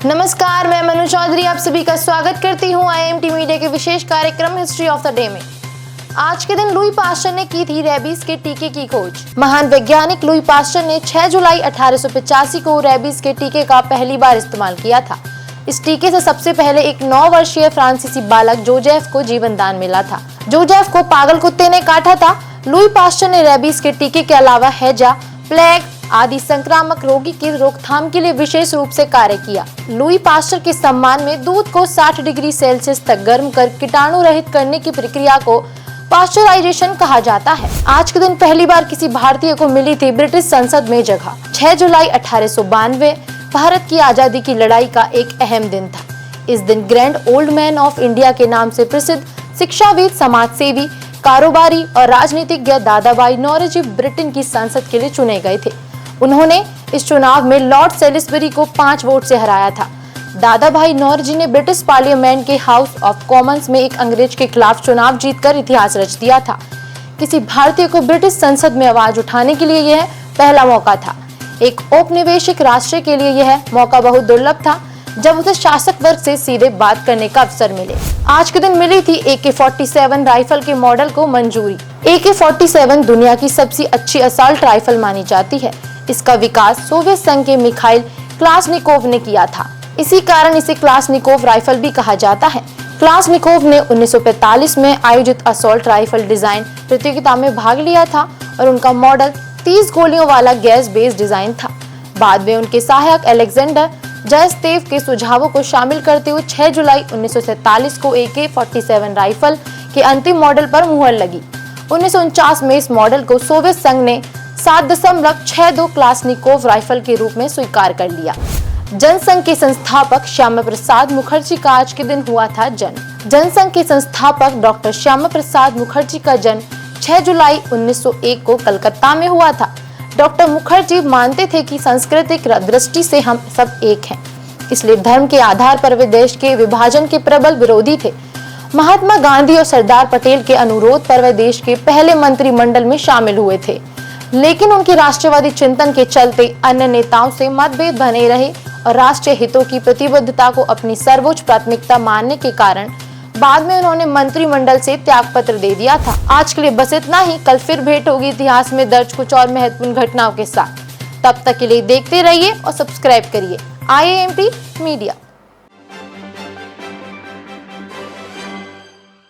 नमस्कार, मैं मनु चौधरी आप सभी का स्वागत करती हूं IMT मीडिया के विशेष कार्यक्रम हिस्ट्री ऑफ द डे में। आज के दिन लुई पास्चर ने की थी रेबीज के टीके की खोज। महान वैज्ञानिक लुई पास्चर ने 6 जुलाई 1885 को रेबीज के टीके का पहली बार इस्तेमाल किया था। इस टीके से सबसे पहले एक 9 वर्षीय फ्रांसीसी बालक जोजेफ को जीवन दान मिला था। जोजेफ को पागल कुत्ते ने काटा था। लुई पास्चर ने रेबीज के टीके के अलावा हैजा, प्लेग आदि संक्रामक रोगी की रोकथाम के लिए विशेष रूप से कार्य किया। लुई पास्चर के सम्मान में दूध को 60 डिग्री सेल्सियस तक गर्म कर कीटाणु रहित करने की प्रक्रिया को पास्चराइजेशन कहा जाता है। आज के दिन पहली बार किसी भारतीय को मिली थी ब्रिटिश संसद में जगह। 6 जुलाई 1892 भारत की आजादी की लड़ाई का एक अहम दिन था। इस दिन grand old man of India के नाम से प्रसिद्ध शिक्षाविद, समाजसेवी, कारोबारी और राजनीतिज्ञ दादा भाई नौरोजी ब्रिटेन की संसद के लिए चुने गए थे। उन्होंने इस चुनाव में लॉर्ड सेलिसबरी को 5 वोट से हराया था। दादा भाई नौरोजी ने ब्रिटिश पार्लियामेंट के हाउस ऑफ कॉमन्स में एक अंग्रेज के खिलाफ चुनाव जीतकर इतिहास रच दिया था। किसी भारतीय को ब्रिटिश संसद में आवाज उठाने के लिए यह पहला मौका था। एक औपनिवेशिक राष्ट्र के लिए यह मौका बहुत दुर्लभ था जब उसे शासक वर्ग से सीधे बात करने का अवसर मिले। आज के दिन मिली थी AK-47 राइफल के मॉडल को मंजूरी। AK-47 दुनिया की सबसे अच्छी असॉल्ट राइफल मानी जाती है। इसका विकास सोवियत संघ के मिखाइल क्लाशनिकोव ने किया था। इसी कारण इसे क्लाशनिकोव राइफल भी कहा जाता है। क्लाशनिकोव ने 1945 में आयोजित असॉल्ट राइफल डिजाइन प्रतियोगिता में भाग लिया था और उनका मॉडल 30 गोलियों वाला गैस बेस्ड डिजाइन था। बाद में उनके सहायक अलेक्जेंडर जयस्तेव के सुझावों को शामिल करते हुए 6 जुलाई 1947 को AK-47 राइफल के अंतिम मॉडल पर मुहर लगी। 1949 में इस मॉडल को सोवियत संघ ने 7.62 क्लाशनिकोव राइफल के रूप में स्वीकार कर लिया। जनसंघ के संस्थापक श्यामा प्रसाद मुखर्जी का आज के दिन हुआ था जन्म। जनसंघ के संस्थापक डॉक्टर श्यामा प्रसाद मुखर्जी का जन्म 6 जुलाई 1901 को कलकत्ता में हुआ था। डॉक्टर मुखर्जी मानते थे कि सांस्कृतिक दृष्टि से हम सब एक हैं, इसलिए धर्म के आधार पर वे देश के विभाजन के प्रबल विरोधी थे। महात्मा गांधी और सरदार पटेल के अनुरोध पर वे देश के पहले मंत्रिमंडल में शामिल हुए थे, लेकिन उनके राष्ट्रवादी चिंतन के चलते अन्य नेताओं से मतभेद बने रहे और राष्ट्रीय हितों की प्रतिबद्धता को अपनी सर्वोच्च प्राथमिकता मानने के कारण बाद में उन्होंने मंत्रिमंडल से त्यागपत्र दे दिया था। आज के लिए बस इतना ही। कल फिर भेंट होगी इतिहास में दर्ज कुछ और महत्वपूर्ण घटनाओं के साथ। तब तक के लिए देखते रहिए और सब्सक्राइब करिए IMT मीडिया।